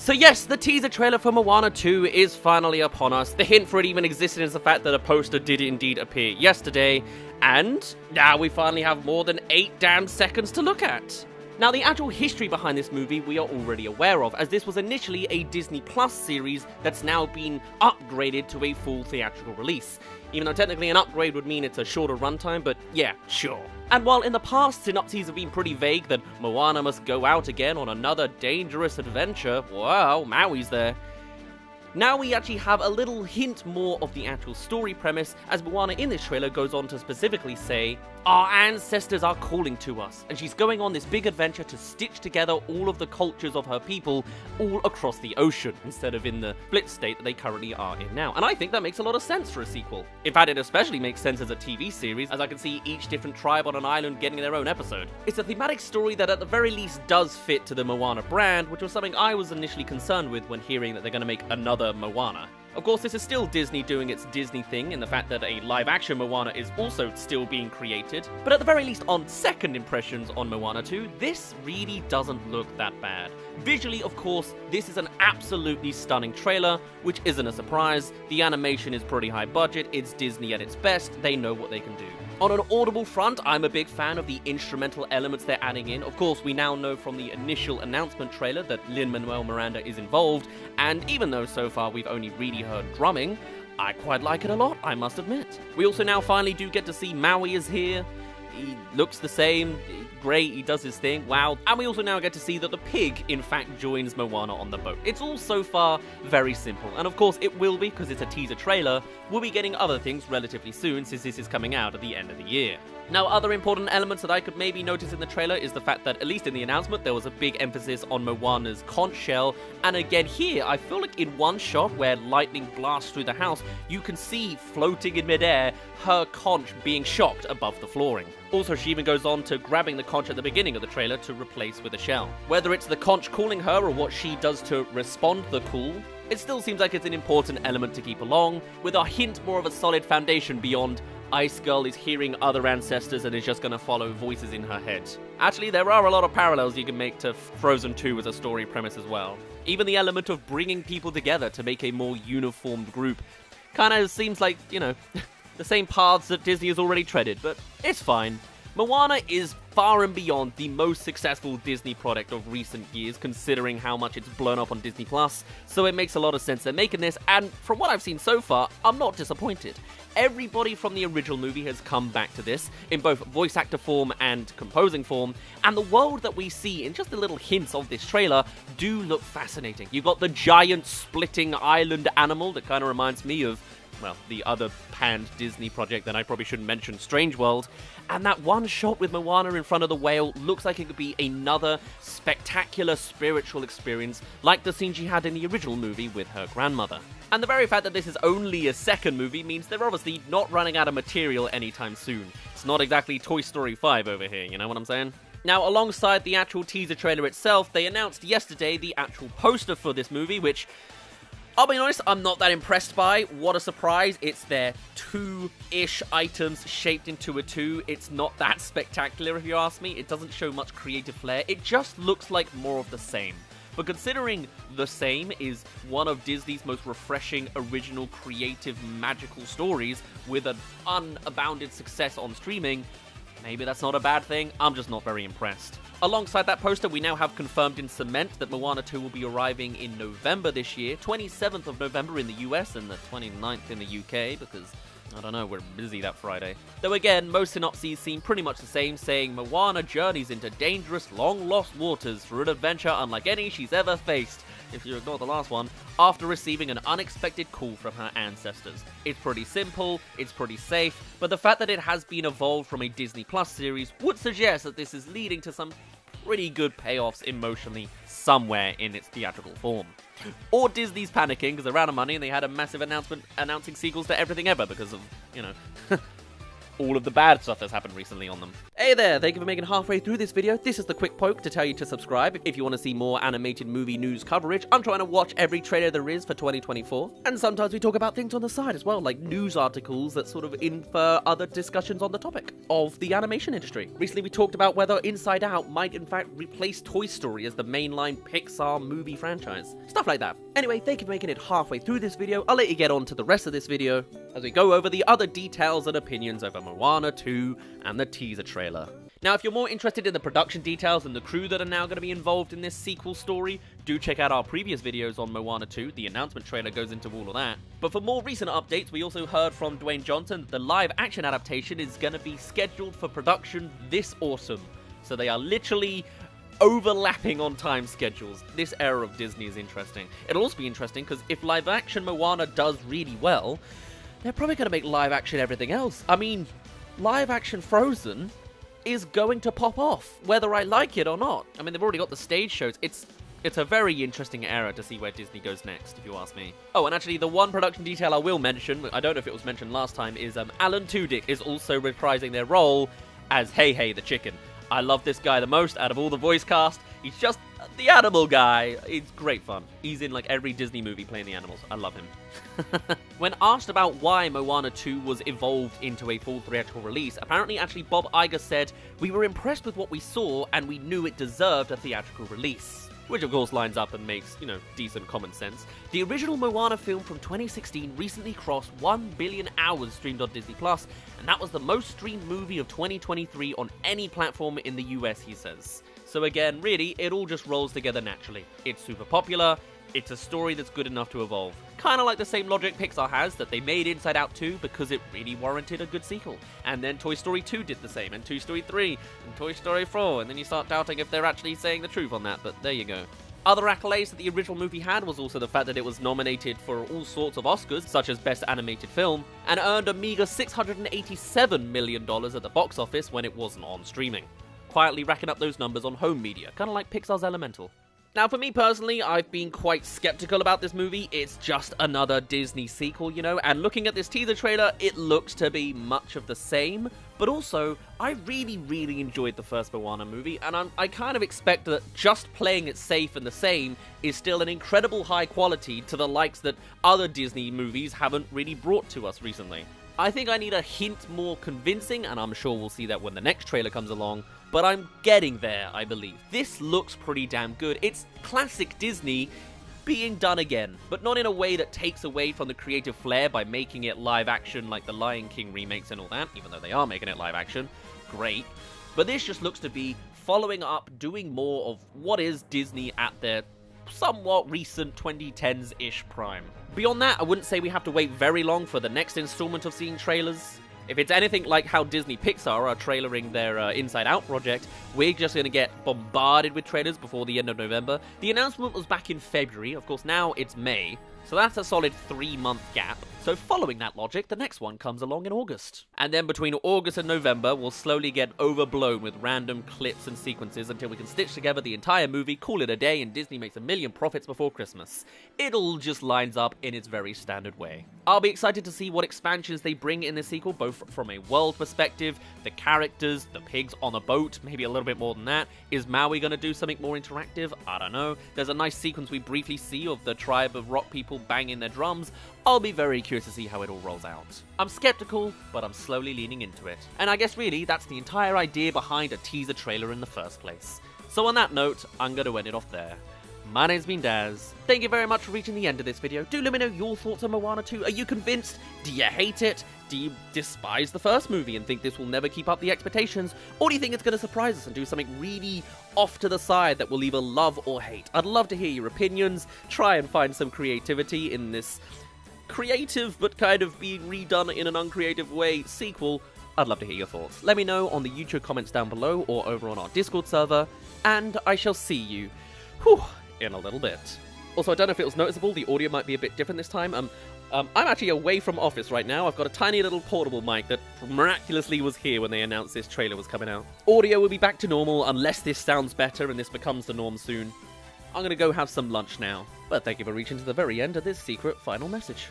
So yes, the teaser trailer for Moana 2 is finally upon us. The hint for it even existed is the fact that a poster did indeed appear yesterday, and now we finally have more than 8 damn seconds to look at. Now, the actual history behind this movie we are already aware of, as this was initially a Disney Plus series that's now been upgraded to a full theatrical release. Even though technically an upgrade would mean it's a shorter runtime, but yeah, sure. And while in the past synopses have been pretty vague that Moana must go out again on another dangerous adventure, wow, Maui's there. Now we actually have a little hint more of the actual story premise, as Moana in this trailer goes on to specifically say, "Our ancestors are calling to us," and she's going on this big adventure to stitch together all of the cultures of her people all across the ocean, instead of in the split state that they currently are in now. And I think that makes a lot of sense for a sequel. In fact, it especially makes sense as a TV series, as I can see each different tribe on an island getting their own episode. It's a thematic story that at the very least does fit to the Moana brand, which was something I was initially concerned with when hearing that they're going to make another Moana. Of course, this is still Disney doing its Disney thing in the fact that a live-action Moana is also still being created, but at the very least on second impressions on Moana 2, this really doesn't look that bad. Visually, of course, this is an absolutely stunning trailer, which isn't a surprise. The animation is pretty high budget, it's Disney at its best, they know what they can do. On an audible front, I'm a big fan of the instrumental elements they're adding in. Of course, we now know from the initial announcement trailer that Lin-Manuel Miranda is involved, and even though so far we've only really heard drumming, I quite like it a lot, I must admit. We also now finally do get to see Maui is here. He looks the same, great, he does his thing, wow. And we also now get to see that the pig, in fact, joins Moana on the boat. It's all so far very simple, and of course it will be, because it's a teaser trailer, we'll be getting other things relatively soon, since this is coming out at the end of the year. Now, other important elements that I could maybe notice in the trailer is the fact that, at least in the announcement, there was a big emphasis on Moana's conch shell, and again here, I feel like in one shot where lightning blasts through the house, you can see floating in midair her conch being shocked above the flooring. Also, she even goes on to grabbing the conch at the beginning of the trailer to replace with a shell. Whether it's the conch calling her or what she does to respond to the call, it still seems like it's an important element to keep along, with a hint more of a solid foundation beyond Ice Girl is hearing other ancestors and is just going to follow voices in her head. Actually, there are a lot of parallels you can make to Frozen 2 as a story premise as well. Even the element of bringing people together to make a more uniformed group kind of seems like, you know, the same paths that Disney has already treaded, but it's fine. Moana is far and beyond the most successful Disney product of recent years, considering how much it's blown up on Disney+, so it makes a lot of sense they're making this, and from what I've seen so far, I'm not disappointed. Everybody from the original movie has come back to this, in both voice actor form and composing form, and the world that we see in just the little hints of this trailer do look fascinating. You've got the giant splitting island animal that kind of reminds me of, well, the other panned Disney project that I probably shouldn't mention, Strange World, and that one shot with Moana in front of the whale looks like it could be another spectacular spiritual experience like the scene she had in the original movie with her grandmother. And the very fact that this is only a second movie means they're obviously not running out of material anytime soon. It's not exactly Toy Story 5 over here, you know what I'm saying? Now, alongside the actual teaser trailer itself, they announced yesterday the actual poster for this movie, which, I'll be honest, I'm not that impressed by. What a surprise. It's their 2-ish items shaped into a 2. It's not that spectacular, if you ask me. It doesn't show much creative flair. It just looks like more of the same. But considering The Same is one of Disney's most refreshing, original, creative, magical stories with an unabounded success on streaming, maybe that's not a bad thing. I'm just not very impressed. Alongside that poster, we now have confirmed in cement that Moana 2 will be arriving in November this year, 27th of November in the US and the 29th in the UK, because, I don't know, we're busy that Friday. Though again, most synopses seem pretty much the same, saying Moana journeys into dangerous, long-lost waters for an adventure unlike any she's ever faced, if you ignore the last one, after receiving an unexpected call from her ancestors. It's pretty simple, it's pretty safe, but the fact that it has been evolved from a Disney Plus series would suggest that this is leading to some pretty good payoffs emotionally somewhere in its theatrical form. Or Disney's panicking because they're out of money and they had a massive announcement announcing sequels to everything ever because of, you know, all of the bad stuff that's happened recently on them. Hey there, thank you for making it halfway through this video. This is the quick poke to tell you to subscribe if you want to see more animated movie news coverage. I'm trying to watch every trailer there is for 2024, and sometimes we talk about things on the side as well, like news articles that sort of infer other discussions on the topic of the animation industry. Recently we talked about whether Inside Out might in fact replace Toy Story as the mainline Pixar movie franchise. Stuff like that. Anyway, thank you for making it halfway through this video. I'll let you get on to the rest of this video as we go over the other details and opinions over Moana 2 and the teaser trailer. Now, if you're more interested in the production details and the crew that are now going to be involved in this sequel story, do check out our previous videos on Moana 2. The announcement trailer goes into all of that. But for more recent updates, we also heard from Dwayne Johnson that the live-action adaptation is going to be scheduled for production this autumn. So they are literally overlapping on time schedules. This era of Disney is interesting. It'll also be interesting because if live-action Moana does really well, they're probably going to make live-action everything else. I mean, live-action Frozen is going to pop off, whether I like it or not. I mean, they've already got the stage shows. It's a very interesting era to see where Disney goes next, if you ask me. Oh, and actually, the one production detail I will mention, I don't know if it was mentioned last time, is Alan Tudyk is also reprising their role as Hey Hey the chicken. I love this guy the most out of all the voice cast. He's just the animal guy. It's great fun. He's in like every Disney movie playing the animals. I love him. When asked about why Moana 2 was evolved into a full theatrical release, apparently actually Bob Iger said, "We were impressed with what we saw and we knew it deserved a theatrical release." Which of course lines up and makes, decent common sense. The original Moana film from 2016 recently crossed 1 billion hours streamed on Disney+, and that was the most streamed movie of 2023 on any platform in the US, he says. So again, really, it all just rolls together naturally. It's super popular, it's a story that's good enough to evolve. Kinda like the same logic Pixar has, that they made Inside Out 2 because it really warranted a good sequel. And then Toy Story 2 did the same, and Toy Story 3, and Toy Story 4, and then you start doubting if they're actually saying the truth on that, but there you go. Other accolades that the original movie had was also the fact that it was nominated for all sorts of Oscars, such as Best Animated Film, and earned a meager $687 million at the box office when it wasn't on streaming. Quietly racking up those numbers on home media, kinda like Pixar's Elemental. Now, for me personally, I've been quite skeptical about this movie. It's just another Disney sequel, and looking at this teaser trailer, it looks to be much of the same. But also, I really enjoyed the first Moana movie, and I kind of expect that just playing it safe and the same is still an incredible high quality to the likes that other Disney movies haven't really brought to us recently. I think I need a hint more convincing, and I'm sure we'll see that when the next trailer comes along, but I'm getting there, I believe. This looks pretty damn good. It's classic Disney being done again, but not in a way that takes away from the creative flair by making it live action like the Lion King remakes and all that, even though they are making it live action. Great. But this just looks to be following up, doing more of what is Disney at their somewhat recent 2010s-ish prime. Beyond that, I wouldn't say we have to wait very long for the next installment of seeing trailers. If it's anything like how Disney Pixar are trailering their Inside Out project, we're just going to get bombarded with trailers before the end of November. The announcement was back in February, of course now it's May, so that's a solid 3-month gap. So following that logic, the next one comes along in August. And then between August and November, we'll slowly get overblown with random clips and sequences until we can stitch together the entire movie, call it a day, and Disney makes $1 million profits before Christmas. It all just lines up in its very standard way. I'll be excited to see what expansions they bring in this sequel, both from a world perspective, the characters, the pigs on a boat, maybe a little bit more than that. Is Maui going to do something more interactive? I don't know. There's a nice sequence we briefly see of the tribe of rock people banging their drums. I'll be very curious to see how it all rolls out. I'm skeptical, but I'm slowly leaning into it. And I guess really, that's the entire idea behind a teaser trailer in the first place. So on that note, I'm going to end it off there. My name's been Daz. Thank you very much for reaching the end of this video. Do let me know your thoughts on Moana 2. Are you convinced? Do you hate it? Do you despise the first movie and think this will never keep up the expectations? Or do you think it's going to surprise us and do something really off to the side that will either love or hate? I'd love to hear your opinions. Try and find some creativity in this creative but kind of being redone in an uncreative way sequel. I'd love to hear your thoughts. Let me know on the YouTube comments down below or over on our Discord server, and I shall see you in a little bit. Also, I don't know if it was noticeable, the audio might be a bit different this time. I'm actually away from office right now. I've got a tiny little portable mic that miraculously was here when they announced this trailer was coming out. Audio will be back to normal unless this sounds better and this becomes the norm soon. I'm gonna go have some lunch now. But thank you for reaching to the very end of this secret final message.